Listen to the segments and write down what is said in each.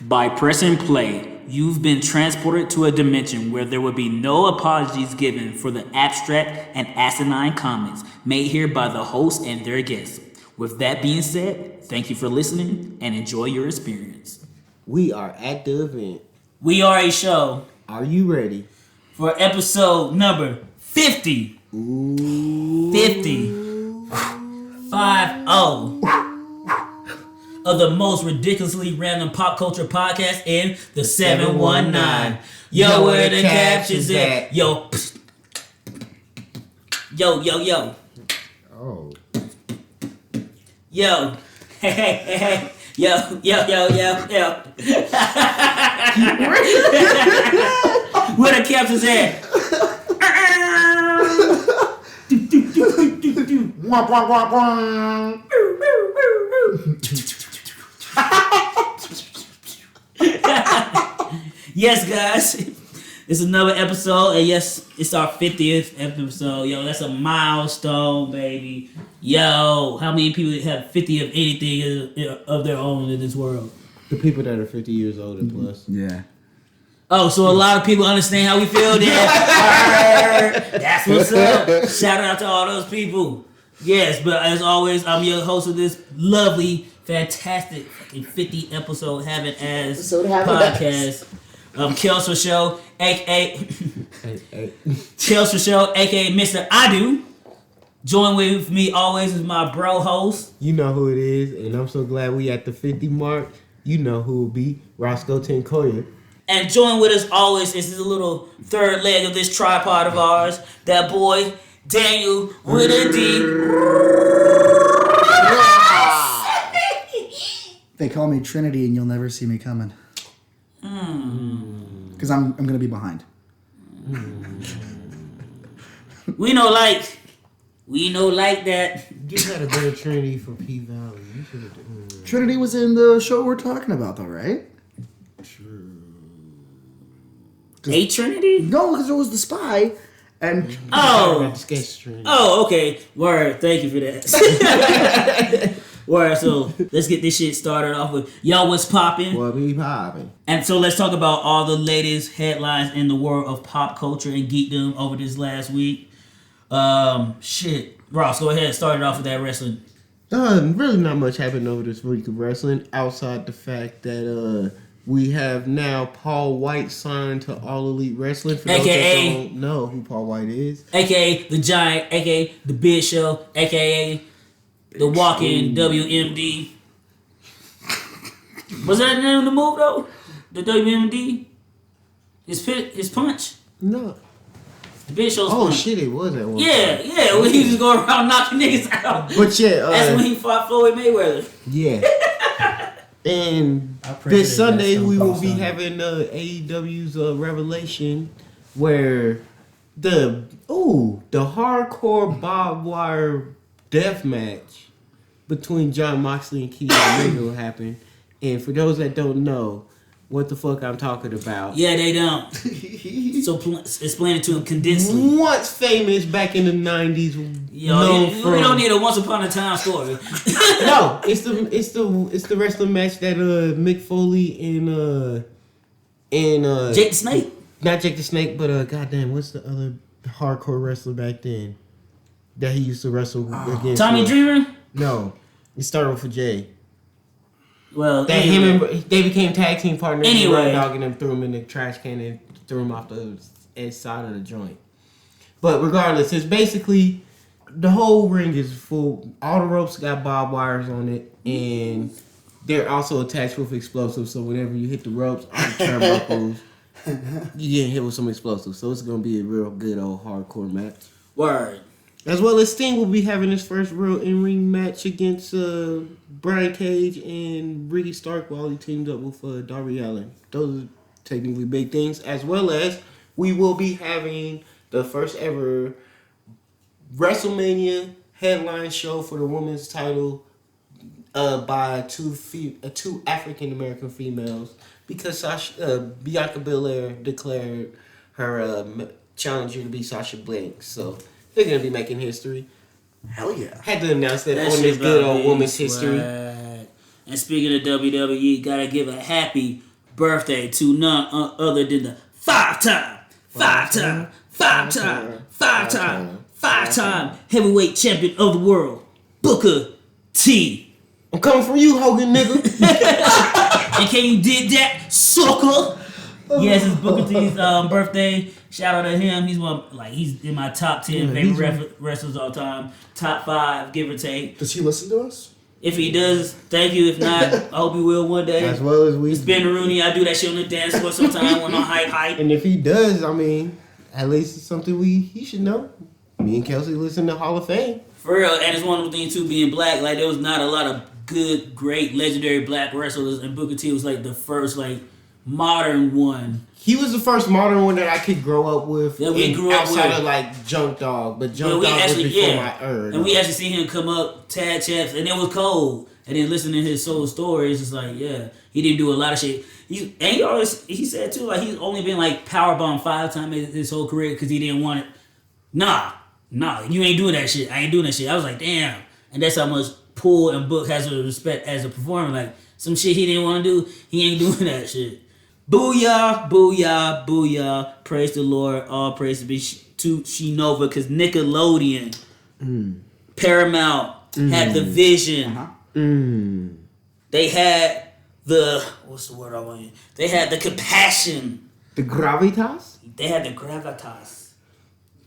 By pressing play, you've been transported to a dimension where there will be no apologies given for the abstract and asinine comments made here by the host and their guests. With that being said, thank you for listening and enjoy your experience. We are at the event. We are a show. Are you ready? For episode number 50. Ooh. 50. 50. Of the most ridiculously random pop culture podcast in the 719. Yo, where the captions at? Yo. Yo, yo, yo. Oh. Yo. Hey, hey, hey, hey. Yo, yo, yo, yo, yo. Where the captions at? Yes, guys, it's another episode, and yes, it's our 50th episode. Yo, that's a milestone, baby. Yo, how many people have 50 of anything of their own in this world? The people that are 50 years old and plus. Yeah. Oh, so a lot of people understand how we feel there. That's what's up. Shout out to all those people. Yes, but as always, I'm your host of this lovely, fantastic, fucking 50 episode Have It As podcast. Kelsey Show, aka Kelsey Show, aka Mr. I Do. Join with me always is my bro host. You know who it is, and I'm so glad we at the 50 mark. You know who will be Roscoe Tenkoya. And join with us always is this little third leg of this tripod of ours. That boy Daniel with a D. They call me Trinity, and you'll never see me coming. Because I'm gonna be behind. We know like that. You had a better Trinity for P Valley. You should have done. Trinity was in the show we're talking about, though, right? True. A Trinity? No, because it was the spy, and Oh. Sketch Trinity. Oh, okay. Word. Thank you for that. Word. So let's get this shit started off with y'all. What's popping? What be popping? And so let's talk about all the latest headlines in the world of pop culture and geekdom over this last week. Shit. Ross, go ahead. Start it off with that wrestling. Really not much happened over this week of wrestling outside the fact that we have now Paul White signed to All Elite Wrestling. For those AKA that don't know who Paul White is. AKA The Giant, AKA The Big Show, AKA The Walking WMD. Was that the name of the move though? The WMD? His punch? No. The Big Show's Oh punch. shit, it was at one Yeah, point. yeah, when he was going around knocking niggas out. But yeah, That's when he fought Floyd Mayweather. yeah. And I appreciate this Sunday that, we Stone will Cold be Sunday. having AEW's Revelation, where the hardcore barbed wire death match between Jon Moxley and Kenny Omega will happen. And for those that don't know what the fuck I'm talking about, Yeah, they don't. So explain it to him condensely. once famous back in the 90s, Yo, we don't need a once upon a time story. No, it's the wrestling match that Mick Foley and Jake the Snake. not Jake the Snake, but goddamn, what's the other hardcore wrestler back then that he used to wrestle against? Tommy Dreamer. No, it started with a J. Well, That anyway. they became tag team partners. Anyway. And Dog and them threw him in the trash can and threw him off the edge side of the joint. But regardless, it's basically the whole ring is full. All the ropes got barbed wires on it, and they're also attached with explosives. So whenever you hit the ropes on the turnbuckles, you get hit with some explosives. So it's gonna be a real good old hardcore match. Word. As well as Sting will be having his first real in-ring match against Brian Cage and Ricky Stark while he teamed up with Darby Allin. Those are technically big things. As well as we will be having the first ever WrestleMania headline show for the women's title by two African American females, because Bianca Belair declared her challenger to be Sasha Banks. So they're gonna be making history. hell yeah. Had to announce that on shit this good about old big woman's swag. history. And speaking of WWE, gotta give a happy birthday to none other than the five-time heavyweight champion of the world, Booker T. I'm coming from you, Hogan, nigga. And can you dig that, sucker? Yes, it's Booker T's birthday. Shout out to him. He's in my top 10 favorite wrestlers of all time. Top 5, give or take. Does he listen to us? If he does, thank you. If not, I hope he will one day. As well as we. It's Ben Rooney. I do that shit on the dance floor sometime when I'm hype. And if he does, I mean, at least it's something he should know. Me and Kelsey listen to Hall of Fame. For real, and it's one of the things too, being black. Like there was not a lot of good, great, legendary black wrestlers, and Booker T was like the first like modern one. He was the first modern one that I could grow up with. Yeah, we grew up outside with. of like Junk Dog, but Junk Dog was before my era. And we actually see him come up, tag champs, and it was cold. And then listening to his soul story, it's just like, yeah, he didn't do a lot of shit. He said too, like he's only been like powerbomb 5 times his whole career because he didn't want it. Nah, you ain't doing that shit. I ain't doing that shit. I was like, damn. And that's how much Poole and Book has a respect as a performer. Like some shit he didn't want to do, he ain't doing that shit. Booyah, booyah, booyah. Praise the Lord. All praise to be to Shinova because Nickelodeon, Paramount had the vision. They had what's the word I want? They had the compassion. The gravitas? They had the gravitas.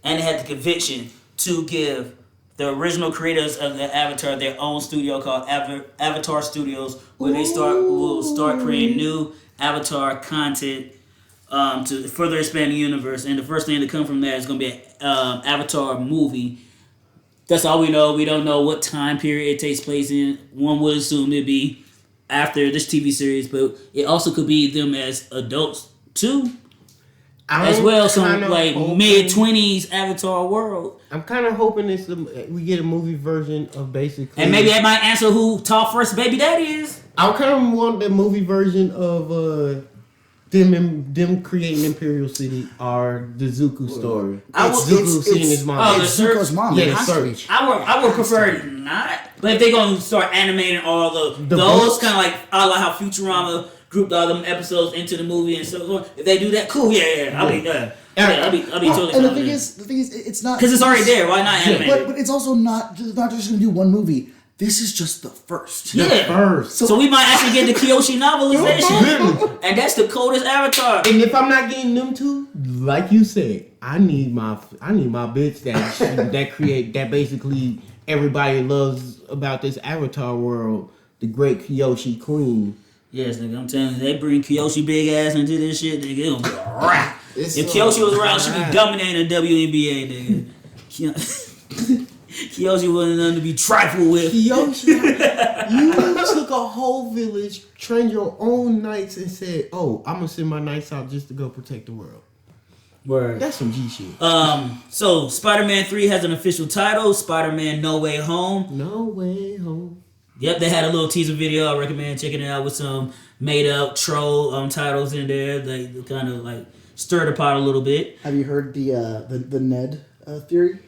And they had the conviction to give the original creators of the Avatar their own studio called Avatar Studios, where they will start creating new Avatar content to further expand the universe. And the first thing to come from that is going to be an Avatar movie. That's all we know. We don't know what time period it takes place in. One would assume it'd be after this TV series, but it also could be them as adults too. As well, some like mid-20s Avatar world. I'm kind of hoping we get a movie version of basically. And maybe that might answer who Tall First Baby Daddy is. I kind of want the movie version of them creating Imperial City or the Zuko story. Zuko seeing his mom. Oh, It's Zuko's mom. Yeah, the search. I would prefer it not. But if they're going to start animating all those kind of like a la how Futurama grouped all them episodes into the movie and so on. If they do that, cool. Yeah. I'll be totally. And the thing is, it's not because it's already there. Why not animate? But it's also not just going to do one movie. This is just the first. Yeah. So we might actually get the Kyoshi novelization, and that's the coldest Avatar. And if I'm not getting them two, like you said, I need my bitch that basically everybody loves about this Avatar world, the great Kyoshi Queen. Yes, nigga, I'm telling you, they bring Kyoshi big ass into this shit, nigga, it gonna be a wrap. If Kyoshi was around, she'd be dominating the WNBA, nigga. Kyoshi wasn't nothing to be trifled with. Kyoshi, you took a whole village, trained your own knights, and said, "Oh, I'm gonna send my knights out just to go protect the world." Word. That's some G shit. So Spider-Man 3 has an official title: Spider-Man: No Way Home. No Way Home. Yep, they had a little teaser video. I recommend checking it out with some made-up troll titles in there. They kind of like stir the pot a little bit. Have you heard the Ned theory?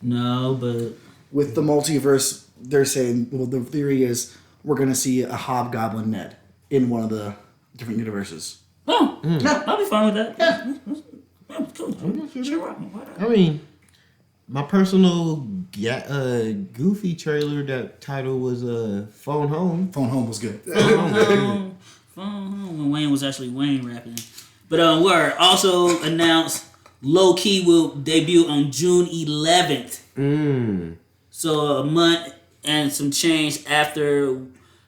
No, but with the multiverse, they're saying the theory is we're gonna see a Hobgoblin Ned in one of the different universes. Oh, yeah, I'll be fine with that. Yeah, cool. Sure. I mean, my personal Goofy trailer, that title was Phone Home. Phone Home was good. Phone Home. When Wayne was actually Wayne rapping. But Word also announced Low Key will debut on June 11th. So a month and some change after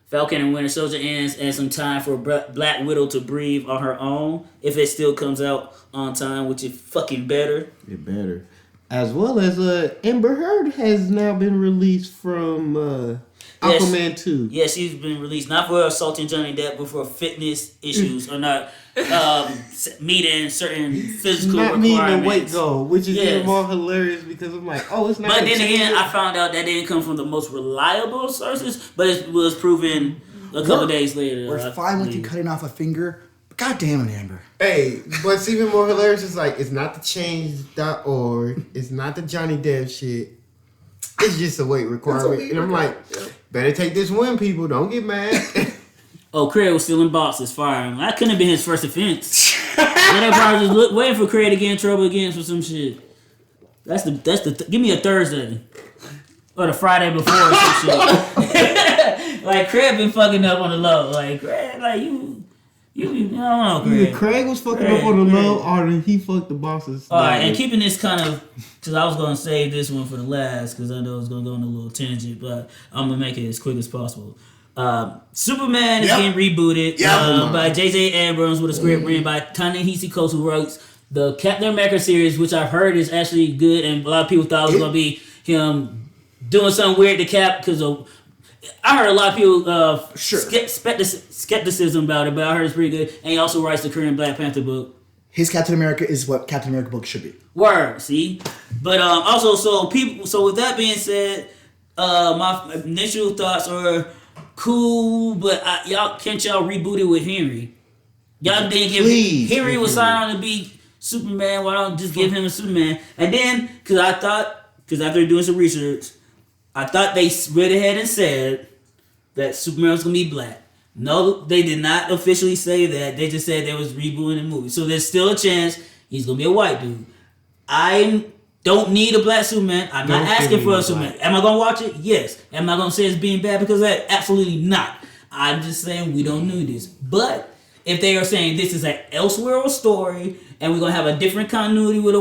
Falcon and Winter Soldier ends, and some time for Black Widow to breathe on her own. If it still comes out on time, which is fucking better. It better. As well as Amber Heard has now been released from Aquaman 2. Yeah, she's been released not for assaulting Johnny Depp, but for fitness issues or not meeting certain physical not requirements. Not meeting the weight goal, which is even more hilarious because I'm like, oh, it's not. But then again, I found out that didn't come from the most reliable sources, but it was proven a couple days later. We're fine with you cutting off a finger. God damn it, Amber. Hey, what's even more hilarious is like, it's not the change.org. It's not the Johnny Depp shit. It's just a weight requirement. And I'm like, better take this win, people. Don't get mad. Oh, Craig was stealing boxes, firing. That couldn't have been his first offense. Then they probably just waiting for Craig to get in trouble again for some shit. Give me a Thursday. Or the Friday before or some shit. Like, Craig been fucking up on the low. Like, Craig, like, you I don't know, Craig. Either Craig was fucking up on the low, or he fucked the bosses. Alright, and keeping this kind of, because I was going to save this one for the last, because I know it's going to go on a little tangent, but I'm going to make it as quick as possible. Superman is getting rebooted by J.J. Abrams with a script written by Ta-Nehisi Coates, who wrote the Captain America series, which I've heard is actually good, and a lot of people thought it was going to be him doing something weird to Cap, because I heard a lot of people skepticism about it, but I heard it's pretty good, and he also writes the current Black Panther book. His Captain America is what Captain America book should be. Word, see? But also, so with that being said, my initial thoughts are cool, but can't y'all reboot it with Henry? Y'all didn't give Henry was signed on to be Superman. Why don't just give him a Superman? And then, because after doing some research, I thought they went ahead and said that Superman was gonna be black. No, they did not officially say that. They just said they was rebooting the movie. So there's still a chance he's gonna be a white dude. I don't need a black Superman. I'm not asking for a Superman. Am I gonna watch it? Yes. Am I gonna say it's being bad because of that? Absolutely not. I'm just saying we don't need this. But if they are saying this is an Elseworld story and we're gonna have a different continuity with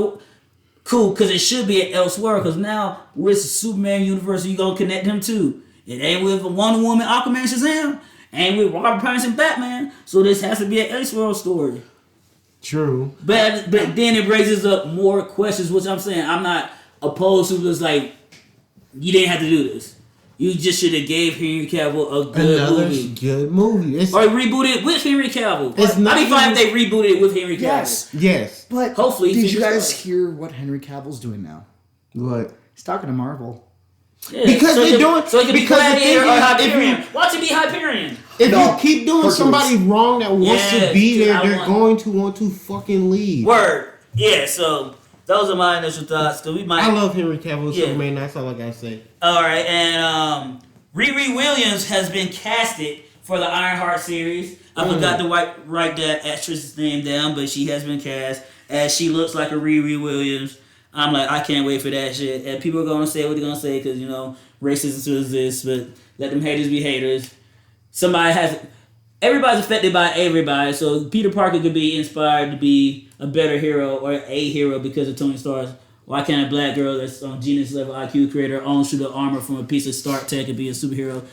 cool, because it should be an Elseworld, because now with Superman universe you gonna connect him to. It ain't with Wonder Woman, Aquaman, Shazam. Ain't with Robert Pattinson, Batman. So this has to be an Elseworld story. True. But then it raises up more questions, which I'm saying I'm not opposed to. This, like, you didn't have to do this. You just should have gave Henry Cavill a good movie. Or reboot it with Henry Cavill. I'd be fine if they rebooted it with Henry Cavill. Yes. But hopefully, did you guys hear what Henry Cavill's doing now? What? He's talking to Marvel. Yeah, because they're doing. So it could be Gladiator or Hyperion. Watch it be Hyperion. If you keep doing somebody wrong that wants to be there, they're going to want to fucking leave. Word. Yeah. So those are my initial thoughts. I love Henry Cavill Superman. That's all I gotta say. All right, and Riri Williams has been casted for the Ironheart series. I forgot to write that actress's name down, but she has been cast as she looks like a Riri Williams. I'm like, I can't wait for that shit. And people are gonna say what they're gonna say because racism still exists, but let them haters be haters. Everybody's affected by everybody, so Peter Parker could be inspired to be a better hero or a hero because of Tony Stark. Why can't a black girl that's on genius level IQ create her own suit of armor from a piece of Stark tech and be a superhero?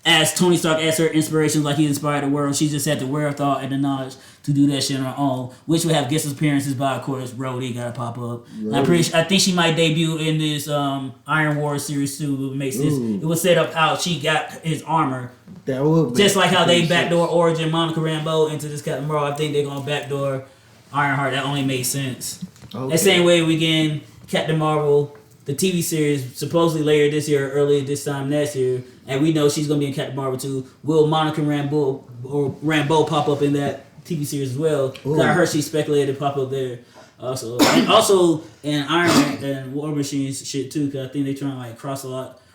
As Tony Stark as her inspiration, like he inspired the world, she just had the wherewithal and the knowledge to do that shit on her own, which would have guest appearances by, of course, Rhodey gotta pop up. I think she might debut in this Iron War series too. It makes this. It would set up how she got his armor. That would just like how they backdoor Origin Monica Rambeau into this Captain Marvel. I think they're gonna backdoor Ironheart. That only makes sense. Okay. The same way we getting Captain Marvel, the TV series, supposedly later this year, early this time next year, and we know she's gonna be in Captain Marvel too. Will Monica Rambeau pop up in that TV series as well? I heard she speculated to pop up there also, and also in Iron Man and War Machine shit too, because I think they trying to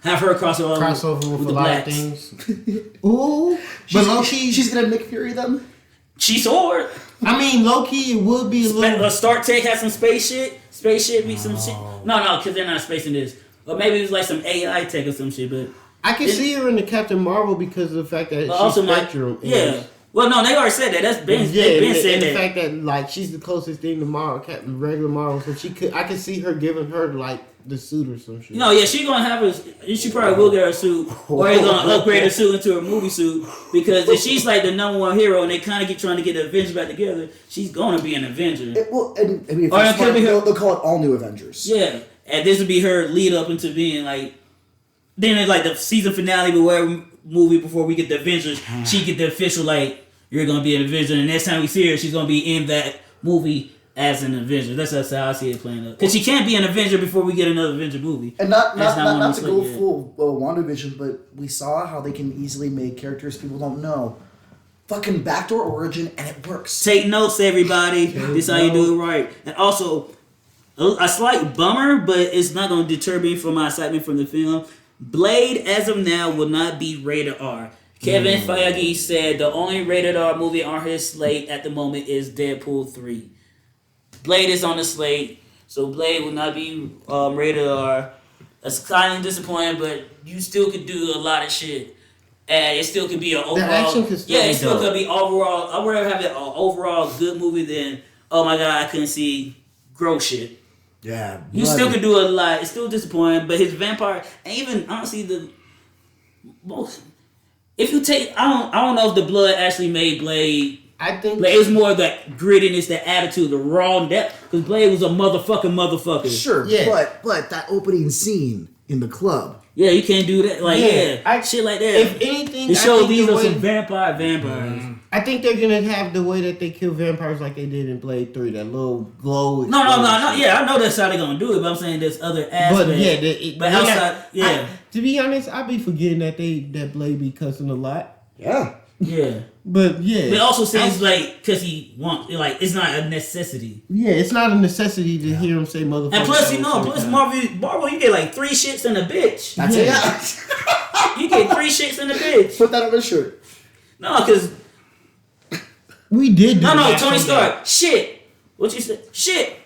have her crossover with the blacks. Things. Ooh, but low key, she's gonna Nick Fury them. She sword. I mean, low key, it would be a little. Stark Tech has some space shit. Spaceship be some shit. No, because they're not spacing this. Or maybe it was like some AI tech or some shit. But I can see her in the Captain Marvel because of the fact that she's Spectrum. Well, no, they already said that. That's been said that. The fact that like she's the closest thing to Marvel, Captain regular Marvel, so I could see her giving her like the suit or some shit. No, she gonna have she probably will get her suit, or he's gonna upgrade her suit into a movie suit, because if she's like the number one hero and they kind of trying to get the Avengers back together, she's gonna be an Avenger. They'll call it All New Avengers. Yeah, and this would be her lead up into being like, then it's like the season finale, but whatever movie before we get the Avengers, she get the official like, you're gonna be an Avenger, and next time we see her, she's gonna be in that movie as an Avenger. That's how I see it playing out. Because she can't be an Avenger before we get another Avenger movie. And not to go full WandaVision, but we saw how they can easily make characters people don't know. Fucking backdoor origin, and it works. Take notes, everybody. This is how you do it right. And also, a slight bummer, but it's not going to deter me from my excitement from the film. Blade, as of now, will not be rated R. Kevin Feige said the only rated R movie on his slate at the moment is Deadpool 3. Blade is on the slate, so Blade will not be rated R. That's kind of disappointing, but you still could do a lot of shit. And it still could be an overall... it still could be overall... I'd rather have an overall good movie than, oh my god, I couldn't see gross shit. Yeah. You still could do a lot. It's still disappointing, but his vampire... And even, honestly, the... most... If you take... I don't know if the blood actually made Blade... I think Blade was more the grittiness, the attitude, the raw depth. Because Blade was a motherfucker. Sure, yeah. But that opening scene in the club. Yeah, you can't do that. Like, shit like that. If anything, to show these are some vampires. I think they're gonna have the way that they kill vampires like they did in Blade 3, that little glow. No. Yeah, I know that's how they're gonna do it, but I'm saying there's other aspects. But outside, to be honest, I be forgetting that Blade be cussing a lot. Yeah. Yeah. But yeah. But it also seems like because he wants, like, it's not a necessity. Yeah, it's not a necessity to hear him say motherfucker. And plus, Marvel, you get like 3 shits and a bitch. That's it. You get 3 shits and a bitch. Put that on the shirt. No, because we did. No, Tony Stark. Shit. What you said? Shit.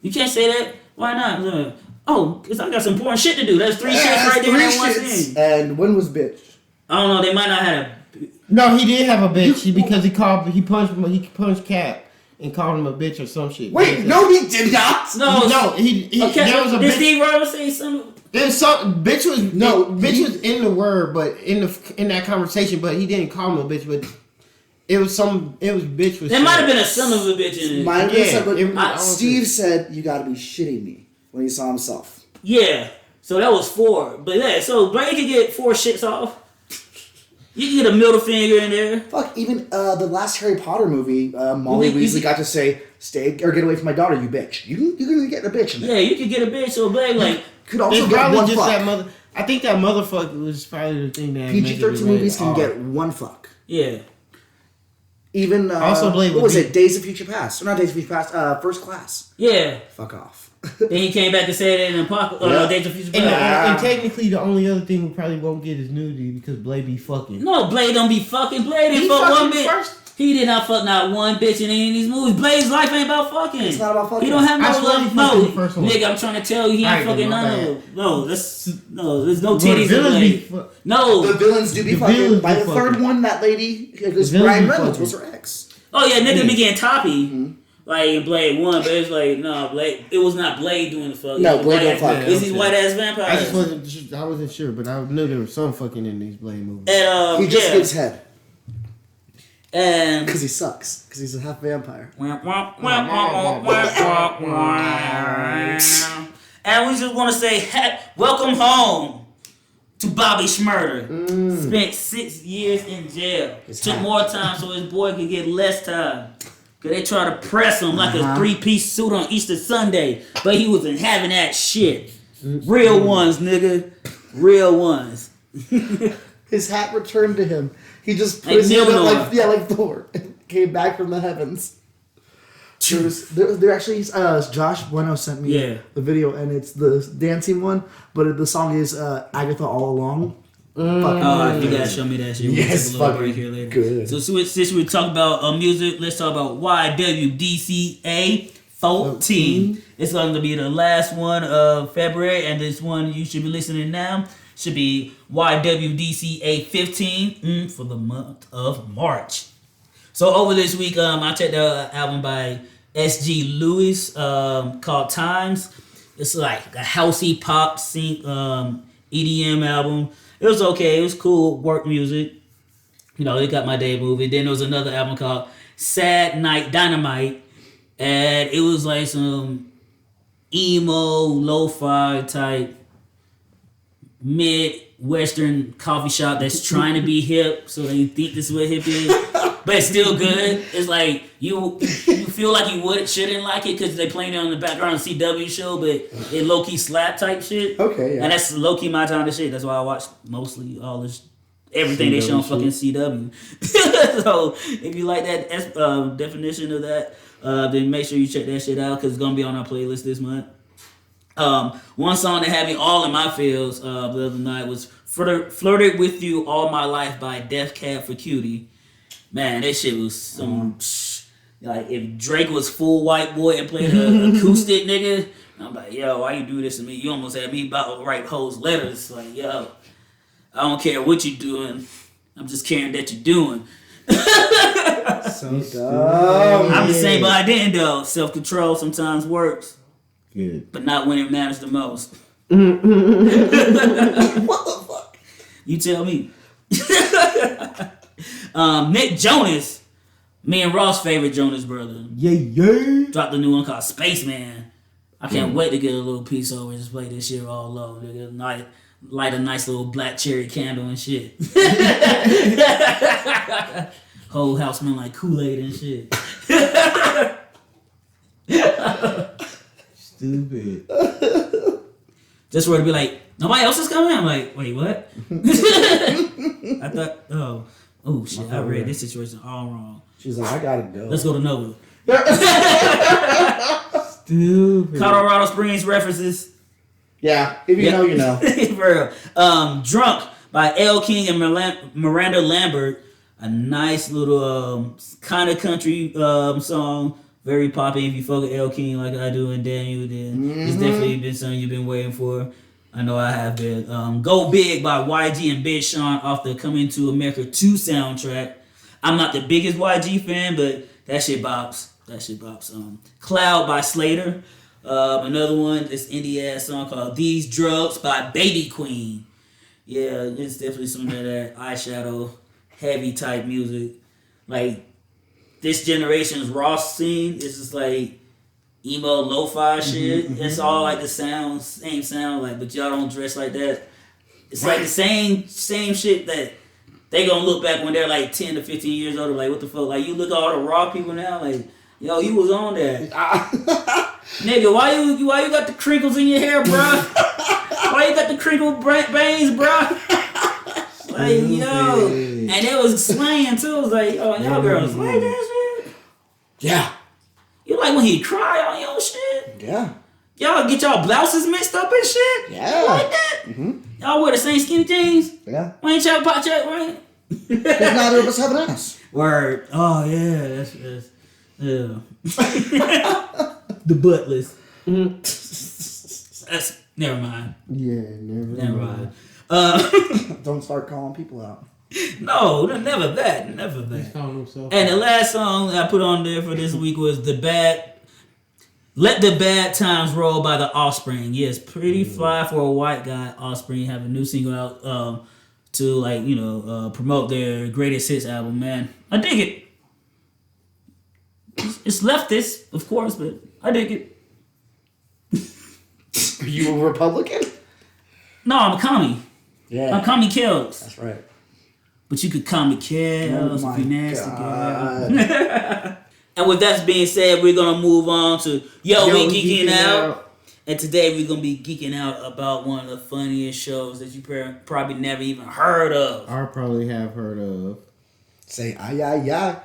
You can't say that. Why not? Oh, because I got some important shit to do. That's 3 shits right there in that one scene. And when was bitch? I don't know. They might not have. No, he did have a bitch because he punched Cap and called him a bitch or some shit. Wait, no, he did not. No, he okay, there was a did bitch. Steve Rogers say something? There's some bitch was in the word, but in that conversation, but he didn't call him a bitch, but it was bitch was. There might have been a son of a bitch in it. Steve said, "You got to be shitting me" when he saw himself. Yeah, so that was 4, but yeah, so Blade could get 4 shits off. You can get a middle finger in there. Fuck, even the last Harry Potter movie, Molly Weasley got to say, "Stay or get away from my daughter, you bitch." You can get a bitch in there. Yeah, you can get a bitch. So Blade could also get one fuck. I think that motherfucker was probably the thing that PG-13 movies can get one fuck. Yeah. Even also Blade. What was it? Days of Future Past? Or not Days of Future Past? First Class. Yeah. Fuck off. Then he came back and said it in Apocalypse. Days of Future Past. And technically, the only other thing we probably won't get is nudity because Blade be fucking. No, Blade don't be fucking. Blade didn't fuck one bitch. First. He did not fuck not one bitch in any of these movies. Blade's life ain't about fucking. It's not about fucking. He don't have no love. No, nigga, I'm trying to tell you, he ain't fucking none of them. No, there's no titties in Blade. No, the villains do be fucking. By the third one, that lady, because Ryan Reynolds was her ex. Oh yeah, nigga be getting toppy. Like in Blade 1, but it's like, no, Blade. It was not Blade doing the fuck. No, Blade don't fuck. It's these white ass vampires. I wasn't sure, but I knew there was some fucking in these Blade movies. And, he just gets head. And because he sucks. Because he's a half vampire. And we just want to say, welcome home to Bobby Shmurda. Spent 6 years in jail. Took more time so his boy could get less time. Because they try to press him like a 3-piece suit on Easter Sunday. But he wasn't having that shit. Real ones, nigga. Real ones. His hat returned to him. He just prisoned up like Thor. Came back from the heavens. There actually, Josh Bueno sent me the video, and it's the dancing one, but the song is Agatha All Along. You gotta show me that shit. We'll take a little break here later. Good. So since we talk about music, let's talk about WDCA 14. It's going to be the last one of February, and this one you should be listening now should be WDCA 15 for the month of March. So over this week, I checked out an album by S.G. Lewis called Times. It's like a housey pop sync EDM album. It was okay. It was cool work music. You know, it got my day movie. Then there was another album called Sad Night Dynamite. And it was like some emo, lo-fi type mid-western coffee shop that's trying to be hip. So they think this is what hip is. But it's still good. It's like you feel like you shouldn't like it because they playing it on the background of CW show, but it low-key slap type shit. Okay, yeah. And that's low-key my time to shit. That's why I watch mostly all this, everything they show on fucking CW. So if you like that definition of that, then make sure you check that shit out because it's going to be on our playlist this month. One song that had me all in my feels the other night was Flirted with You All My Life by Def Cab for Cutie. Man, that shit was some like if Drake was full white boy and played an acoustic nigga. I'm like, yo, why you do this to me? You almost had me about to write hoes letters. Like, yo, I don't care what you doing. I'm just caring that you're doing. So dumb. I'm just saying, but I didn't though. Self-control sometimes works. Good. But not when it matters the most. What the fuck? You tell me. Nick Jonas, me and Ross' favorite Jonas brother, dropped a new one called Spaceman. I can't wait to get a little piece over and just play this shit all low. Nigga. Light a nice little black cherry candle and shit. Whole house smell like Kool-Aid and shit. Stupid. Just for it to be like, nobody else is coming? I'm like, wait, what? I thought, oh shit, I read this situation all wrong. She's like, I gotta go. Let's go to Nova. Stupid. Colorado Springs references. Yeah, if you know, you know. For real. Drunk by L. King and Miranda Lambert. A nice little kind of country song. Very poppy. If you fuck with L. King like I do and Daniel, then it's definitely been something you've been waiting for. I know I have been. Go Big by YG and Big Sean off the Coming to America 2 soundtrack. I'm not the biggest YG fan, but that shit bops. Cloud by Slater. Another one, this indie ass song called These Drugs by Baby Queen. Yeah, it's definitely some of that eyeshadow heavy type music. Like this generation's Ross scene is just like emo lo-fi shit. It's all like the same sound, like, but y'all don't dress like that. It's like the same shit that they gonna look back when they're like 10 to 15 years old, like what the fuck? Like you look at all the raw people now, like, yo, you was on that. Nigga, why you got the crinkles in your hair, bro? Why you got the crinkled bangs, bro? Like, yo. And it was slaying too. It was like, oh, y'all girls slay that shit? Yeah. You like when he cry on your shit? Yeah. Y'all get y'all blouses mixed up and shit? Yeah. You like that? Y'all wear the same skinny jeans? Yeah. Why ain't y'all pot check, right? Because neither of us have an ass. Word. Oh, yeah. That's yeah. The buttless. That's never mind. Yeah, Never mind. Don't start calling people out. No, never that. And the last song I put on there for this week was Let the Bad Times Roll by The Offspring. Yes, pretty fly for a white guy. Offspring have a new single out to like, promote their greatest hits album, man. I dig it. It's leftist, of course, but I dig it. Are you a Republican? No, I'm a commie. Yeah. I'm commie kills. That's right. But you could commie kills, Oh be nasty, God. girl. And with that being said, we're going to move on to We Geeking Out. And today we're going to be geeking out about one of the funniest shows that you probably never even heard of. I probably have heard of. Say, ay.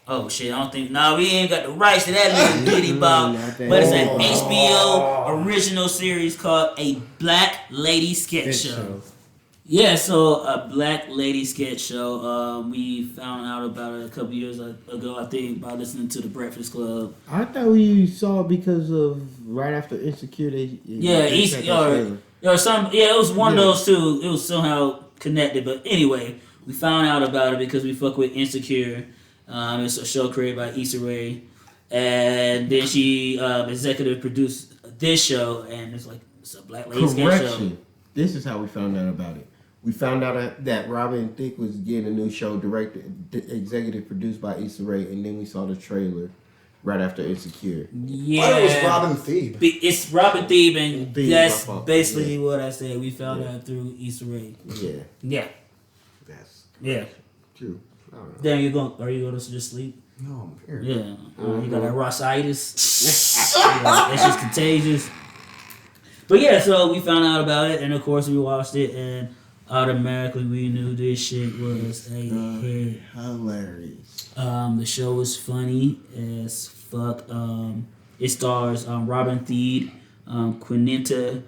Oh shit, I don't think, we ain't got the rights to that little bitty bop. But it's an HBO original series called A Black Lady Sketch Show. Yeah, so a Black Lady Sketch Show. We found out about it a couple years ago, I think, by listening to The Breakfast Club. I thought we saw it because of right after Insecure. It was one of those two. It was somehow connected, but anyway, we found out about it because we fuck with Insecure. It's a show created by Issa Rae, and then she executive produced this show, and it's a Black Lady Sketch Show. This is how we found out about it. We found out that Robin Thicke was getting a new show executive produced by Issa Rae, and then we saw the trailer right after Insecure. Yeah, it was Robin Thebe. It's Robin Thebe, and that's basically what I said. We found out through Issa Rae. Yeah. That's true. Damn, are you going to just sleep? No, I'm here. Yeah. You got that Rossitis. That's just contagious. But yeah, so we found out about it, and of course we watched it, and automatically we knew this shit was a hit. Hilarious. The show was funny as fuck. It stars Robin Thede, Quinetta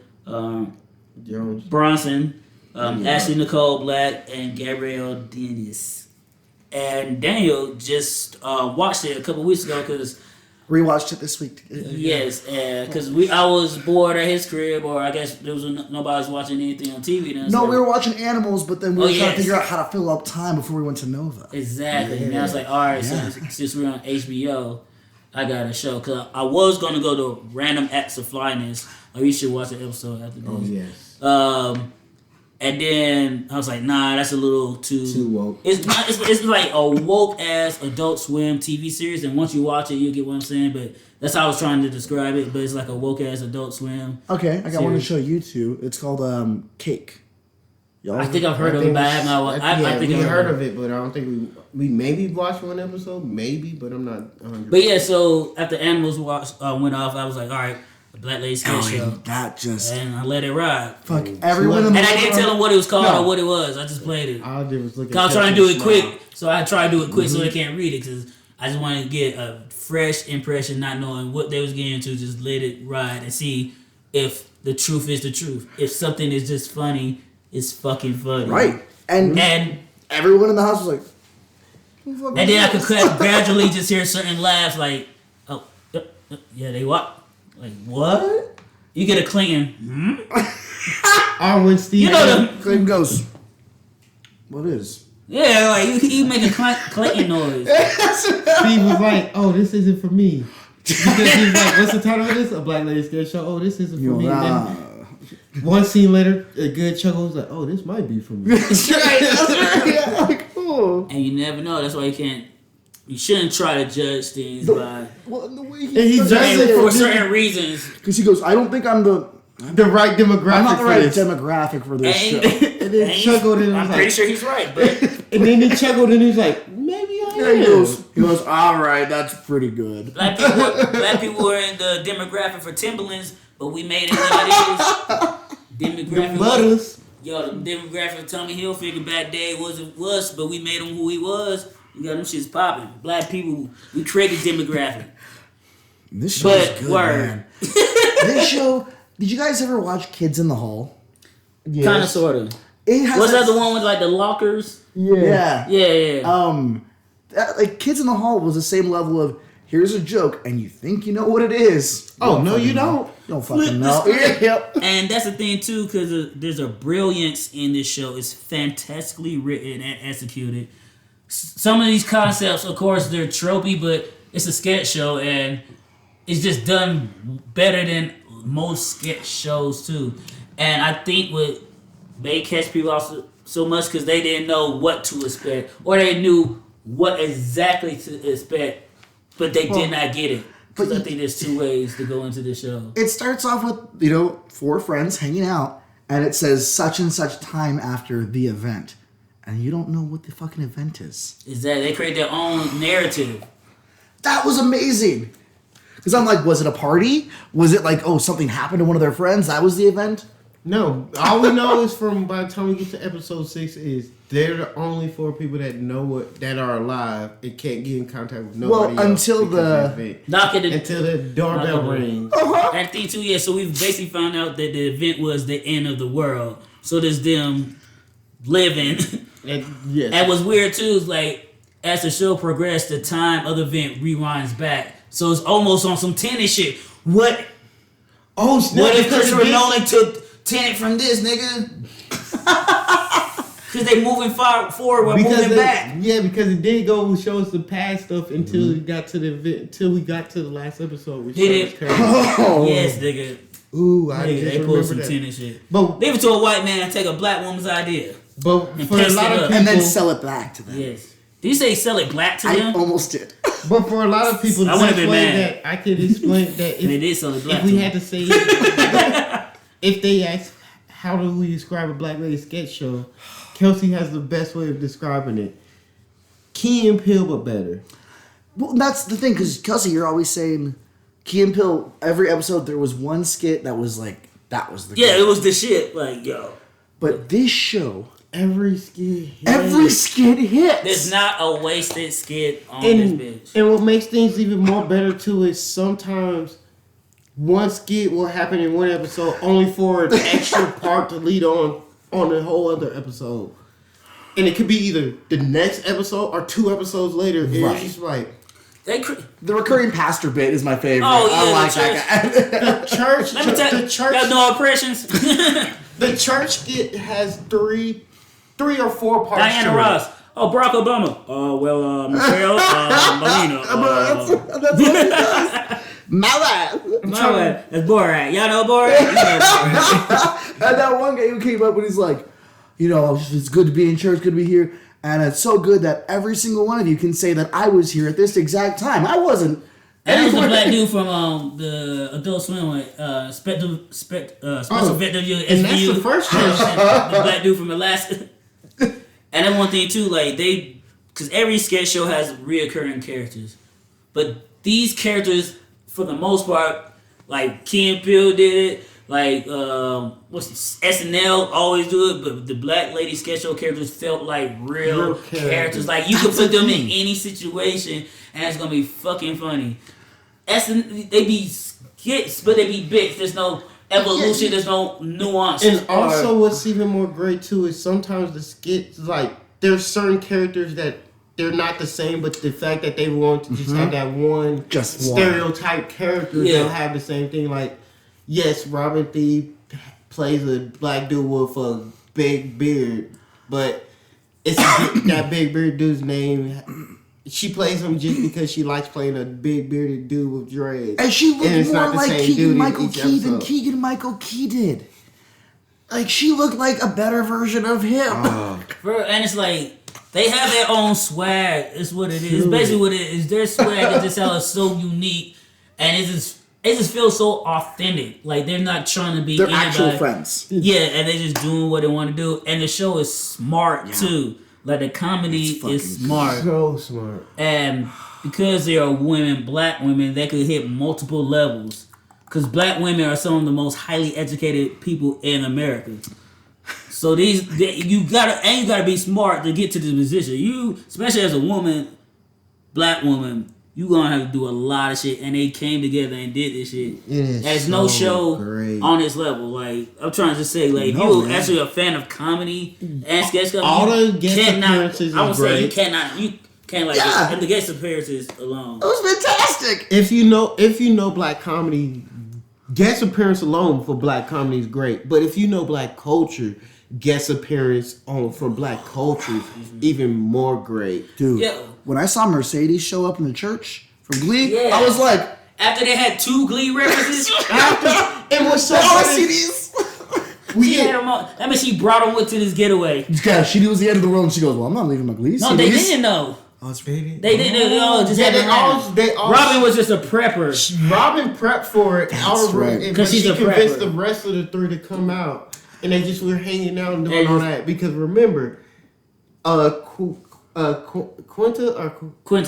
Jones, Bronson, Ashley Nicole Black, and Gabrielle Dennis. And Daniel just watched it a couple weeks ago because rewatched it this week. Yes, because I was bored at his crib, or I guess there was nobody was watching anything on TV. Then no, we were watching Animals, but then we were trying to figure out how to fill up time before we went to Nova. Exactly, and I was like, all right, since we're on HBO, I got a show because I was gonna go to Random Acts of Flyness. Oh, you should watch the episode after this. Oh yes. And then I was like, nah, that's a little too woke. It's not. It's like a woke ass Adult Swim TV series, and once you watch it, you get what I'm saying. But that's how I was trying to describe it. But it's like a woke ass Adult Swim. Okay, I got one to show you two. It's called Cake. I think I've heard of it, but I have not. I think we I've heard of it, but I don't think we maybe watched one episode, maybe, but I'm not 100%. But yeah, so after Animals went off, I was like, all right. Black Lady Sketch Show. That just... And I let it ride. Fuck everyone in the... And I didn't tell them what it was called or what it was. I just played it. I was trying to do it quick. So I tried to do it quick so they can't read it. Because I just wanted to get a fresh impression, not knowing what they was getting into. Just let it ride and see if the truth is the truth. If something is just funny, it's fucking funny. Right. And everyone in the house was like... And then I could gradually just hear certain laughs like, oh, yeah, they what? Like, what? You get a clinging. When Steve... You know the... Clinton goes, what is? Yeah, like, you make a clinking noise. Steve was like, oh, this isn't for me. Because he's like, what's the title of this? A Black Lady Sketch Show. Oh, this isn't for me. Then one scene later, a good chuckle was like, oh, this might be for me. That's right. Yeah, like, cool. And you never know. That's why you shouldn't try to judge things by... Well, the way he does it for certain reasons. Because he goes, I don't think I'm the right demographic. I'm not the right demographic for this show. And then chuckled and I'm pretty sure he's right, but... And then he chuckled and he was like, maybe I am. He goes, all right, that's pretty good. Black people were in the demographic for Timberlands, but we made it what it is. Demographic. The demographic of Tommy Hilfiger back day wasn't us, but we made him who he was. We got them shits popping. Black people, we created demographic. This show is good, man. This show, did you guys ever watch Kids in the Hall? Yes. Kind of, sort of. Was that the one with like the lockers? Yeah. Yeah. Kids in the Hall was the same level of, here's a joke, and you think you know what it is. Oh, no, you don't. You don't fucking know. Yep. And that's the thing, too, because there's a brilliance in this show. It's fantastically written and executed. Some of these concepts, of course, they're tropey, but it's a sketch show, and it's just done better than most sketch shows, too. And I think what made catch people off so much because they didn't know what to expect, or they knew what exactly to expect, but they did not get it. Because I think there's two ways to go into this show. It starts off with, 4 friends hanging out, and it says such and such time after the event. And you don't know what the fucking event is. Exactly. They create their own narrative. That was amazing. Because I'm like, was it a party? Was it like, something happened to one of their friends? That was the event? No. All we know is from by the time we get to episode 6 is they're the only 4 people that that are alive and can't get in contact with nobody else. Until until the doorbell rings. And thing too, yeah. So we've basically found out that the event was the end of the world. So there's them living. And what's weird too is like as the show progressed, the time of the event rewinds back. So it's almost on some Tenet shit. What? Oh, snap. What if Christopher Nolan took Tenet from this, nigga? Because they moving forward, we're moving back. Yeah, because it did go and show us the past stuff until we got to the event, until we got to the last episode. Which did it? Yes, nigga. Ooh, they pulled some Tenet shit. But leave it to a white man and take a black woman's idea. But for a lot of people, and then sell it back to them. Yes. Did you say sell it black to them? I almost did. But for a lot of people, I could explain that they did sell it black. If we had to say, if they asked, how do we describe a Black Lady Sketch Show? Kelsey has the best way of describing it. Key and Peele, but better. Well, that's the thing, because Kelsey, you're always saying Key and Peele. Every episode, there was one skit that was like that was the it was the shit. Like but this show. Every skit hits. There's not a wasted skit on this bitch. And what makes things even more better too is sometimes one skit will happen in one episode only for an extra part to lead on on a whole other episode. And it could be either the next episode or 2 episodes later. And it's just like... The recurring pastor bit is my favorite. Oh, yeah, I like that guy. The church... Let me tell you, got no impressions. The church has 3 or 4 parts. Diana Ross. Oh, Barack Obama. Michelle, Melina. That's what he does. My bad. That's Borat. Y'all know Borat? You know Borat. And that one guy who came up and he's like, it's good to be in church, good to be here. And it's so good that every single one of you can say that I was here at this exact time. I wasn't. That was the black dude from the Adult Swim Special Victim Unit. And that's the first church. The black dude from Alaska. And then one thing too, like because every sketch show has reoccurring characters, but these characters, for the most part, like Key and Peele did it, like SNL always do it, but the black lady sketch show characters felt like real characters. Like you could put them in any situation, and it's gonna be fucking funny. They be skits, but they be bits. There's no evolution, there's no nuance. And also what's even more great too is sometimes the skits, like there's certain characters that they're not the same, but the fact that they want to just have that one stereotype character, they'll have the same thing. Like, yes, Robin Thede plays a black dude with a big beard, but it's that big beard dude's name. She plays him just because she likes playing a big bearded dude with dreads. And she looked more like Keegan-Michael Key than Keegan-Michael Key did. Like, she looked like a better version of him. And it's like, they have their own swag. It's what it is. Basically what it is. Their swag is just how it's so unique. And it just feels so authentic. Like, they're not trying to be They're anybody. actual friends. Yeah, and they're just doing what they want to do. And the show is smart, too. Like, the comedy is smart. So smart. And because they are women, black women, they could hit multiple levels. Because black women are some of the most highly educated people in America. So you gotta be smart to get to this position. You, especially as a woman, black woman, you gonna have to do a lot of shit. And they came together and did this shit. There's no show on this level. Like, I'm trying to say, like, if you're actually a fan of comedy and sketch comedy, all the guest appearances I would is say great. you can't and the guest appearances alone. It was fantastic. If you know black comedy, guest appearance alone for black comedy is great. But if you know black culture, guest appearance for black culture is even more great. Dude, when I saw Mercedes show up in the church from Glee, I was like... After they had 2 Glee references? It was so funny. Had them all, I mean, she brought them with to this getaway. Yeah, she knew it was the end of the world, and she goes, well, I'm not leaving my Glee. No, they didn't know. Oh, it's faded. They didn't know. Robin was just a prepper. Robin prepped for it. That's right. Because she convinced the rest of the 3 to come out. And they just were hanging out and doing all that. Because remember, Quinta,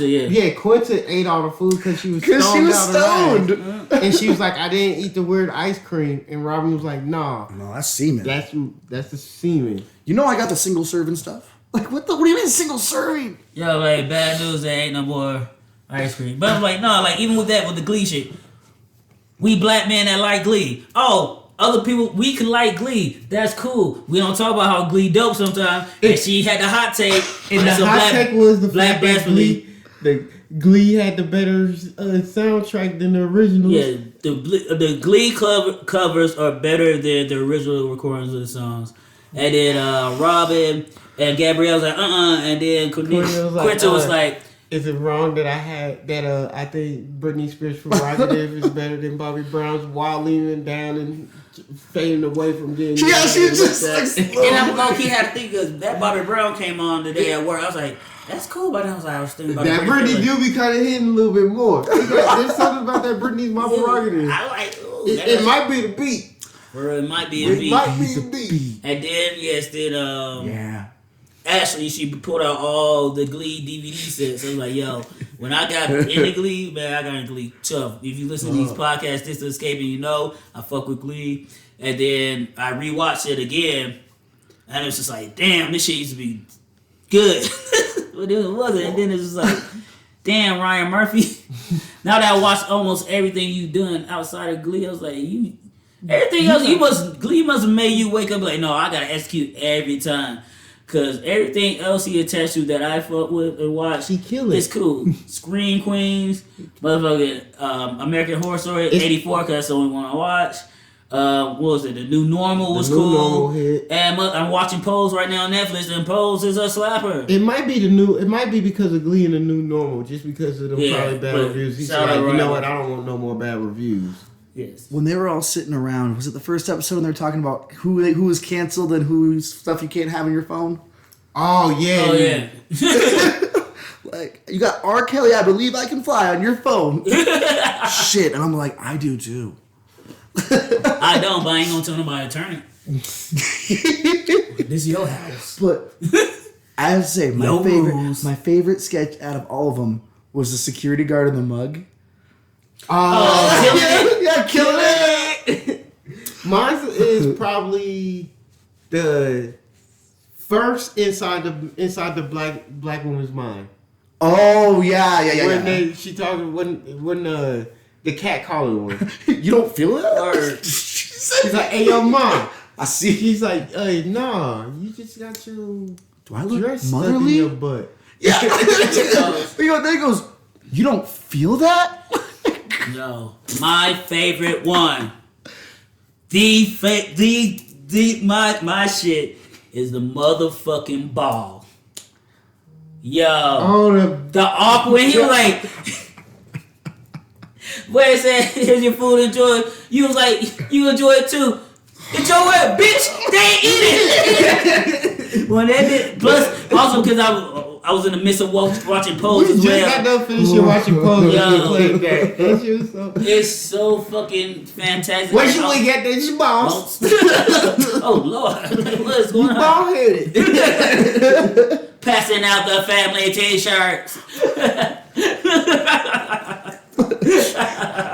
yeah, Quinta ate all the food because she was stoned. And she was like, I didn't eat the weird ice cream. And Robin was like, nah. No, that's semen. That's the semen. You know I got the single serving stuff? Like, what do you mean single serving? Yo, like, bad news, there ain't no more ice cream. But I'm like, no, like, even with the Glee shit, we black men that like Glee. Oh, other people, we can like Glee. That's cool. We don't talk about how Glee dope sometimes. And she had the hot take. And the hot take was the black Glee. The Glee had the better soundtrack than the original. Yeah, the Glee covers are better than the original recordings of the songs. And then Robin and Gabrielle was like, and then Quinta was like, is it wrong that I think Britney Spears' prerogative is better than Bobby Brown's while leaning down and fading away from getting... Yeah, she just like... And I'm low-key had to think because that Bobby Brown came on today at work. I was like, that's cool, but I was thinking about that Britney do be kind of hitting a little bit more. There's something about that Britney's my prerogative. I like... It might be the beat. Or it might be a beat. It might be the beat. And then, Ashley, she pulled out all the Glee DVD sets. I was like, yo, when I got into Glee, man, I got into Glee tough. If you listen to these podcasts, this is Escaping, you know, I fuck with Glee. And then I rewatched it again, and it was just like, damn, this shit used to be good. But it wasn't. And then it was like, damn, Ryan Murphy. Now that I watched almost everything you done outside of Glee, I was like, Everything else, Glee must have made you wake up like, no, I gotta execute every time. Cause everything else he attached to that I fuck with and watch, he kill it. It's cool. Scream Queens, motherfucking American Horror Story '84, cause that's the only one I watch. What was it? The New Normal was cool. Normal hit. And I'm watching Pose right now on Netflix, and Pose is a slapper. It might be because of Glee and the New Normal, just because of them probably bad reviews. He's like, you know what? I don't want no more bad reviews. Yes. When they were all sitting around, was it the first episode when they were talking about who was canceled and who's stuff you can't have on your phone? Oh yeah. Like, you got R. Kelly, I Believe I Can Fly on your phone. Shit. And I'm like, I do too. I don't, but I ain't gonna tell nobody to turn it. This is your house. But I have to say, my favorite sketch out of all of them was the security guard in the mug. Killing it. Mine is probably the first inside the black woman's mind. Oh yeah. She talking when the cat collar one. You don't feel it? Or she's like, "Hey, yo, mom." I see. He's like, "Hey, nah, you just got your do I look dress motherly? stuck in your butt." Yeah. Then he goes, "You don't feel that?" No, my favorite one. My shit is the motherfucking ball. Yo, the awkward. He was like, "Where it said, here's your food, enjoy it." You was like, "You enjoy it too." Enjoy it, bitch. They ain't eat it. When that did, plus also because I was in the midst of watching Pose as well. You just got done finishing watching Pose. It's so fucking fantastic. Where should we get this boss? Oh Lord, what's going on? Bald headed. Passing out the family t-shirts.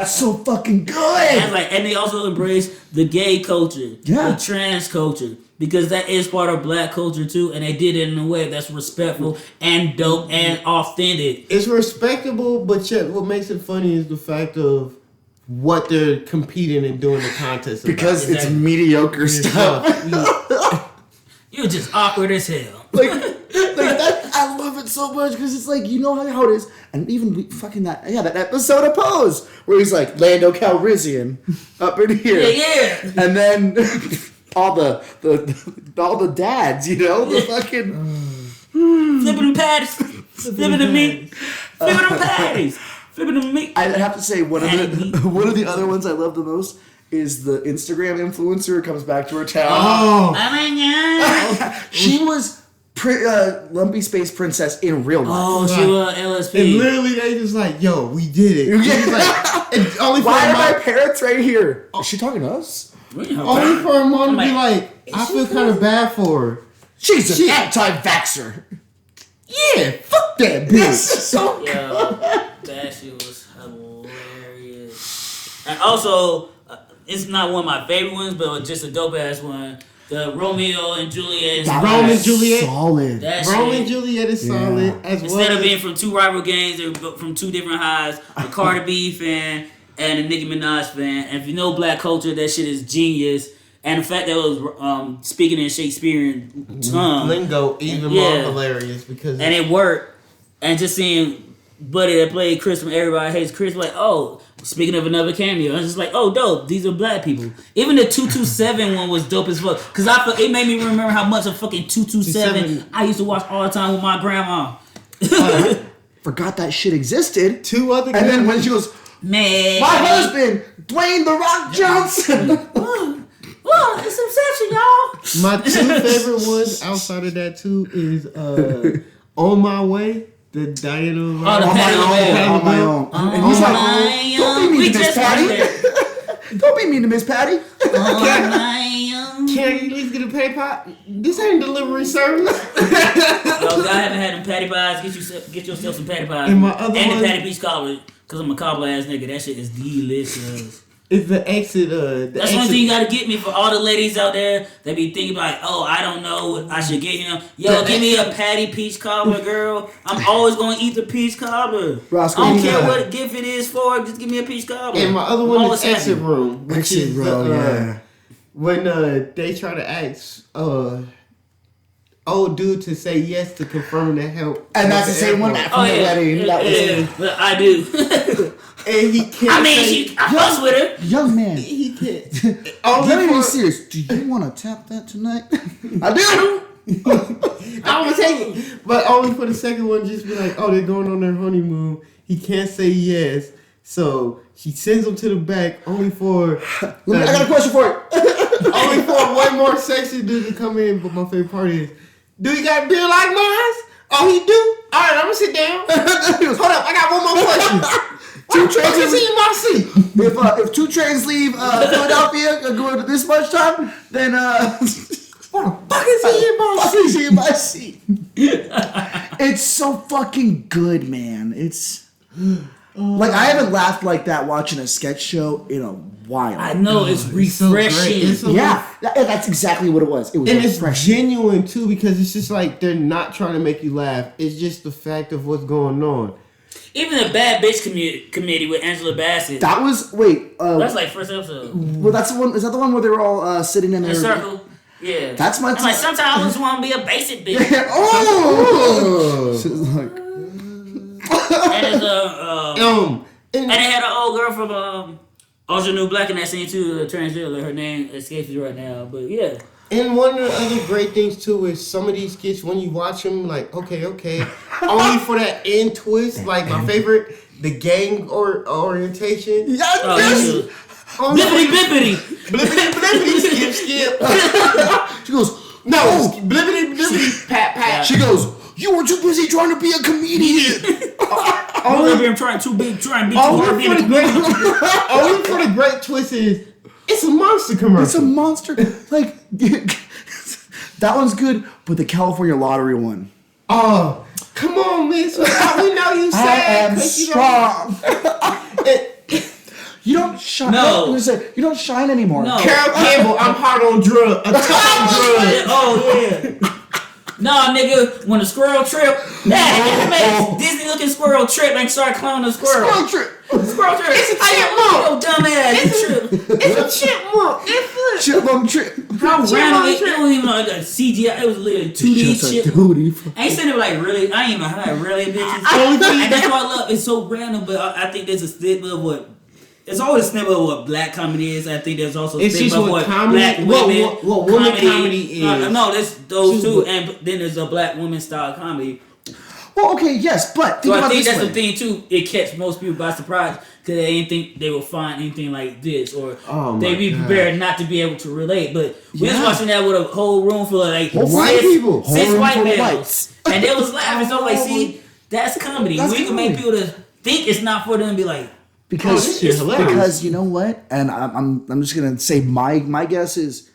So fucking good. And they also embrace the gay culture, the trans culture, because that is part of black culture too, and they did it in a way that's respectful and dope and authentic. It's respectable, but yet what makes it funny is the fact of what they're competing and doing the contest about. Because it's mediocre stuff. You're just awkward as hell. Like that, I love it so much because it's like, you know how it is, and even fucking that episode of Pose where he's like Lando Calrissian up in here, and then all the dads, you know, the fucking flipping them patties, flipping them meat, flipping them patties, flipping them meat. I have to say one of the other ones I love the most is the Instagram influencer who comes back to her town. Oh my God. She was Lumpy Space Princess in real life. Oh, she was LSP. And literally they just like, yo, we did it. Like, only for why are my parents right here? Is she talking to us? Only for a mom to be like, I feel kind of bad for her. She's an anti-vaxxer. Yeah, fuck that bitch. That shit was hilarious. And also, it's not one of my favorite ones, but just a dope ass one. The Romeo and Juliet. Romeo and Juliet. Solid. Romeo and Juliet is solid. Instead of being from two rival gangs, they're from two different highs. A Cardi B fan and a Nicki Minaj fan. And if you know black culture, that shit is genius. And the fact that it was speaking in Shakespearean tongue. Lingo, even more hilarious. And it worked. And just seeing Buddy that played Chris from Everybody Hates Chris, like, oh, speaking of another cameo, I was just like, oh, dope, these are black people. Even the 227 one was dope as fuck. Because it made me remember how much of fucking 227 I used to watch all the time with my grandma. Forgot that shit existed. Two other And then when she goes, man, my husband, Dwayne The Rock Johnson. Whoa, it's Obsession, y'all. My two favorite ones outside of that too is On My Way. The Diana on my own. And he's like, don't be mean to Miss Patty. Don't be mean to Miss Patty. Can you at least get a patty pie? This ain't delivery service. Yo, I haven't had them patty pies. Get yourself some patty pies. And the patty beach cobbler, because I'm a cobbler ass nigga. That shit is delicious. It's the exit. That's one thing you gotta get me for all the ladies out there that be thinking about, oh, I don't know what I should get him. Yo, give me a patty peach cobbler, girl. I'm always gonna eat the peach cobbler. Roscoe, I don't care what gift it is for. Just give me a peach cobbler. And my other one is exit room. Exit room, yeah. When they try to ask old dude to say yes to confirm the help. And that's the same one from the wedding. Yeah, but I do. And he can't. I mean, I fuss with her. Young man. He can't. Let me be serious. Do you want to tap that tonight? I do. I want to take it. But only for the second one, just be like, oh, they're going on their honeymoon. He can't say yes. So she sends him to the back only for... I got a question for you. Only for one more sexy dude to come in. But my favorite part is, do you got a beard like mine? Oh, he do? All right, I'm going to sit down. Hold up, I got one more question. Two trains in my seat. If 2 trains leave Philadelphia going to this much time, then what the fuck is he in my seat? It's so fucking good, man. It's like I haven't laughed like that watching a sketch show in a while. I know, it's refreshing. That's exactly what it was. It was and refreshing. it's genuine too, because it's just like they're not trying to make you laugh. It's just the fact of what's going on. Even the Bad Bitch committee with Angela Bassett. That was that's like first episode. Well, that's the one. Is that the one where they were all sitting in a circle? Yeah. That's my. I'm like, sometimes I just want to be a basic bitch. Oh. And and they had an old girl from Orange New Black in that scene too, transgender. Her name escapes me right now, but yeah. And one of the other great things too is some of these skits, when you watch them, like okay, only for that end twist. Like my favorite, the gang orientation. Yes. Blippity blippity, skip. She goes, no, blippity, pat. She goes, you were too busy trying to be a comedian. I'm trying to be too hard being a comedian. Only for the great twist is. It's a monster commercial. It's a monster. Like, that one's good, but the California lottery one. Oh, come on, miss. We know you sad. I am strong. You don't shine. No. You don't shine anymore. No. Carol Campbell, I'm hard on drugs. Drugs. Oh, yeah. Nah, nigga, when the squirrel trip, Disney looking squirrel trip and start clowning the squirrel. Squirrel trip. It's a chipmunk. Yo, dumbass. It's a chipmunk. It's a chipmunk trip. How random it wasn't even like a CGI. It was literally 2D chipmunk. I ain't saying it like really. I ain't even how really bitches. And that's why I love. It's so random, but I think there's a stigma of what. It's always a stigma of what black comedy is. I think there's also a stigma of what black women what woman comedy is. No, there's those two, and then there's a black woman style comedy. Well, okay, yes, but so I think that's the thing too. It catch most people by surprise because they didn't think they would find anything like this, or they be prepared not to be able to relate. But we was watching that with a whole room full of like white people, six white males, and they was laughing. So like, see, that's comedy. We can make people to think it's not for them and be like. Because you know what, and I'm just gonna say my guess is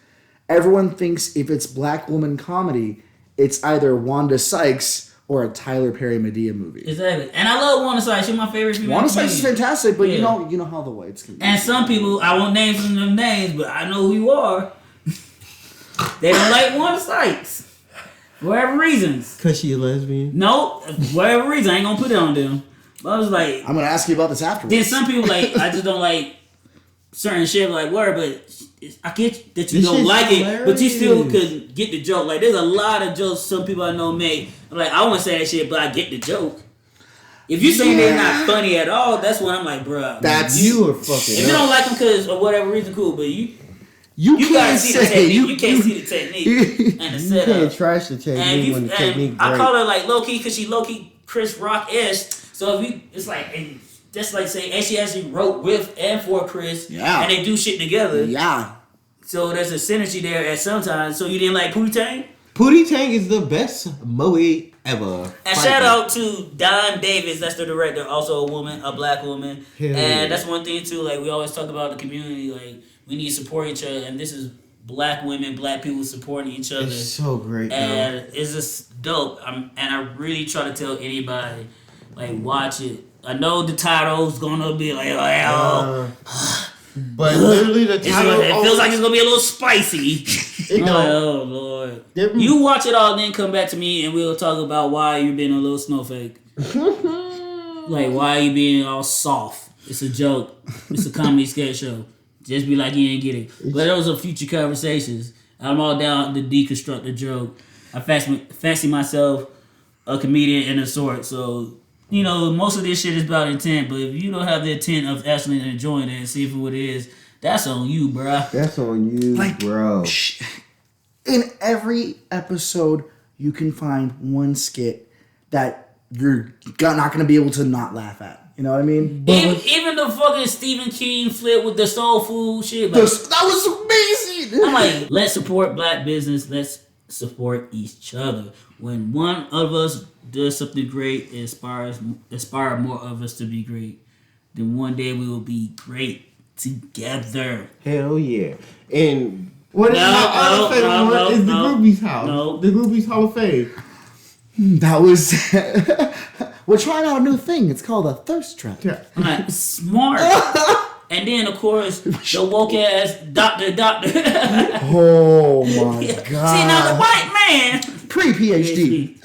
everyone thinks if it's black woman comedy, it's either Wanda Sykes or a Tyler Perry Medea movie. Exactly, and I love Wanda Sykes. She's my favorite female. Wanda Sykes is fantastic, but you know how the whites can be. And some people, I won't name some of them names, but I know who you are. They don't like Wanda Sykes for whatever reasons. Cause she a lesbian? No, whatever reason, I ain't gonna put it on them. But I was like, I'm gonna ask you about this afterwards. Then some people like, I just don't like certain shit like word, but I get that you don't like it, but you still could get the joke. Like there's a lot of jokes some people I know make. I'm like, I won't say that shit, but I get the joke. If you say they're not funny at all, that's when I'm like, bruh. That's you are fucking. If you don't like them because of whatever reason, cool, but you gotta see the technique. You can't see the technique and the setup. You can't trash the technique when the technique. I call her like low key because she low key Chris Rock-esque. So if you, it's like, and that's like saying, and she actually wrote with and for Chris, and they do shit together. Yeah. So there's a synergy there at sometimes. So you didn't like Pootie Tang? Pootie Tang is the best movie ever. And shout out to Don Davis, that's the director, also a woman, a black woman. And that's one thing too, like we always talk about the community, like we need to support each other, and this is black women, black people supporting each other. It's so great, and it's just dope. And I really try to tell anybody, like, watch it. I know the title's gonna be like, But literally the title... It feels like it's going to be a little spicy. Oh, Lord. You watch it all, then come back to me, and we'll talk about why you're being a little snowflake. Like, why are you being all soft? It's a joke. It's a comedy sketch show. Just be like you ain't get it. But those are future conversations. I'm all down to deconstruct the joke. I fancy myself a comedian in a sort, so... You know, most of this shit is about intent, but if you don't have the intent of actually enjoying it and seeing for what it is, that's on you, bruh. That's on you, bro. In every episode, you can find one skit that you're not going to be able to not laugh at. You know what I mean? Even the fucking Stephen King flip with the soul food shit. Like, that was amazing. I'm like, let's support black business. Let's support each other. When one of us does something great and inspire more of us to be great, then one day we will be great together. Hell yeah. And what is my other favorite one is the Groupies House. No. The Groupies Hall of Fame. That was... We're trying out a new thing. It's called a thirst trap. Yeah. I'm like, smart. And then, of course, the woke ass doctor. Oh my God. See, now the white man. Pre-PhD.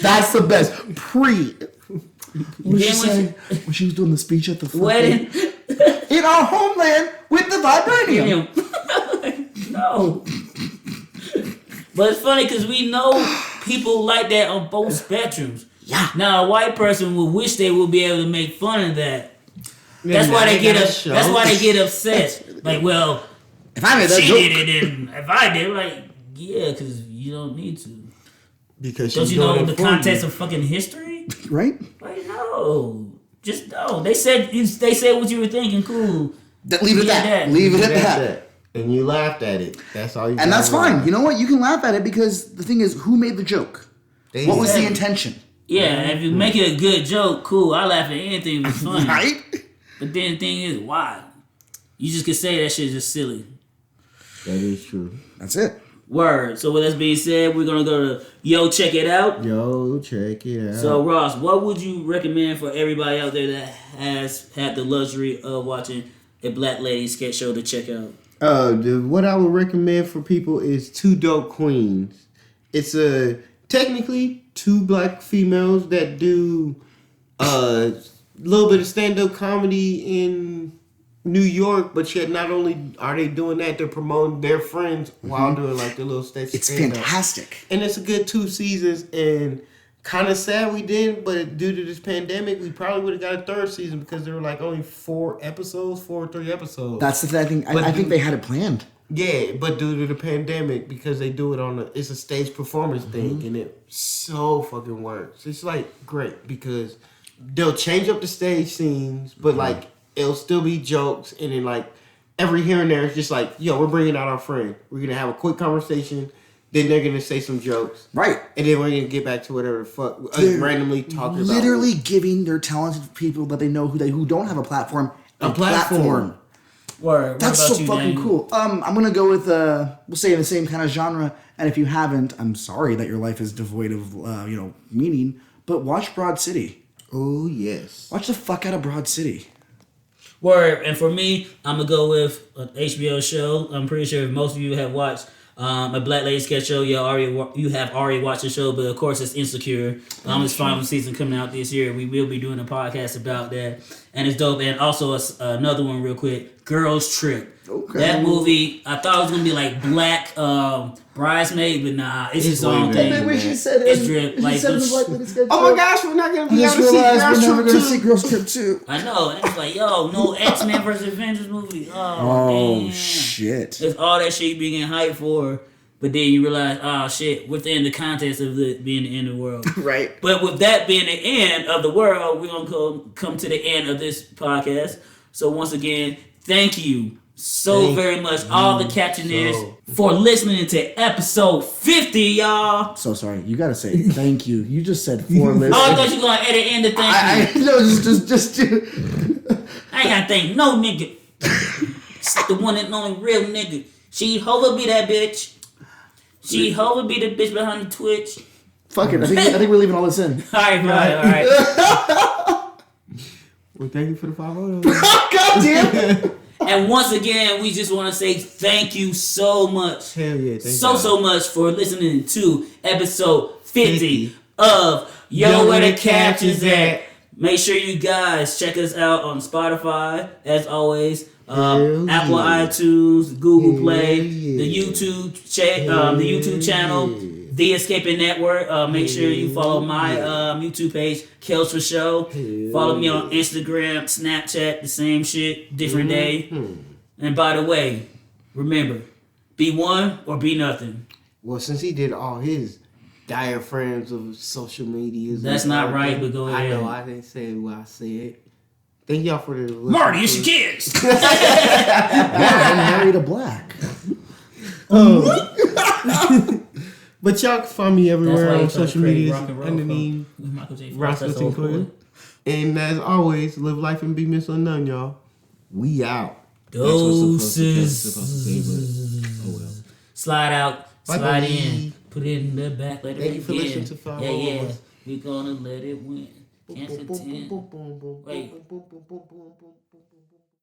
That's the best. What did she say? When she was doing the speech at the wedding. In our homeland with the vibranium. No. But it's funny because we know people like that on both spectrums. Yeah. Now, a white person would wish they would be able to make fun of that. That's why they get That's why they get upset. Like, well, if I made that she joke, did it, and if I did, like, yeah, because you don't need to. Because don't you know the context of fucking history? Right? Like, no, just no. They said what you were thinking. Cool. Leave it at that. Leave it at that. And you laughed at it. That's all you. And that's fine. You know what? You can laugh at it because the thing is, who made the joke? What was the intention? Yeah, if you make it a good joke, cool. I laugh at anything that's funny. Right? But then the thing is, why? You just could say that shit is just silly. That is true. That's it. Word. So with that being said, we're gonna go to Yo Check It Out. Yo Check It Out. So Ross, what would you recommend for everybody out there that has had the luxury of watching a black lady sketch show to check out? What I would recommend for people is Two Dope Queens. It's technically two black females that do a little bit of stand-up comedy in New York, but yet not only are they doing that, they're promoting their friends while doing like their little stage. It's fantastic. And it's a good 2 seasons, and kind of sad we didn't, but due to this pandemic, we probably would have got a 3rd season because there were like only 4 or 3 episodes. That's the thing. I think they had it planned. Yeah, but due to the pandemic, because they do it it's a stage performance thing, and it so fucking works. It's like great because they'll change up the stage scenes, but like it'll still be jokes, and then like every here and there, it's just like, yo, we're bringing out our friend. We're gonna have a quick conversation. Then they're gonna say some jokes, right? And then we're gonna get back to whatever the fuck randomly talking about. Literally giving their talented people that they know who don't have a platform a platform. Word. That's so fucking cool. I'm gonna go with we'll say in the same kind of genre. And if you haven't, I'm sorry that your life is devoid of meaning. But watch Broad City. Oh yes. Watch the fuck out of Broad City. Word. And for me, I'm gonna go with an HBO show. I'm pretty sure if most of you have watched a black lady sketch show, you have already watched the show. But of course, it's Insecure. Its final season coming out this year. We will be doing a podcast about that, and it's dope. And also another one real quick, Girls Trip. Okay. That movie, I thought it was gonna be like Black Bridesmaid, but nah, it's its own thing. It's drip. Like, oh my gosh, we're not gonna be able to see Girls Trip 2. I know. And it's like, yo, no X-Men vs. Avengers movie. Oh damn. Shit. There's all that shit you be getting hyped for, but then you realize, oh shit, within the context of it being the end of the world. Right. But with that being the end of the world, we're gonna come to the end of this podcast. So once again, thank you very much, all the Captioners, for listening to episode 50, y'all. So sorry, you gotta say thank you. You just said 4 listeners. Oh, I thought you were gonna edit in the thank you. No, just I ain't gotta thank no nigga. The one and only real nigga. She Hova be that bitch. She Hova be the bitch behind the Twitch. Fuck it, I think we're leaving all this in. All right. Well, thank you for the 5 God damn it. And once again, we just want to say thank you so much. Hell yeah. So much for listening to episode 50 of Yo, Where the Captions At. Make sure you guys check us out on Spotify, as always. Apple iTunes, Google Play, the YouTube channel, The Escaping Network. Make sure you follow my YouTube page, Kels for Show. Follow me on Instagram, Snapchat, the same shit, different day. And by the way, remember, be one or be nothing. Well, since he did all his diaphragms of social media, that's not right, but go ahead. I know, I didn't say what I said. Thank y'all for the Marty, it's your kids. I'm married a black. But y'all can find me everywhere on social media underneath Roscoe Sinclair. And as always, live life and be missed unknown, y'all. We out. Doses. Oh well. Slide out. Slide Bye-bye. in. Put it in the back. Let it Thank you for begin. listening to Five Yeah. We gonna let it win. Can't pretend. Wait.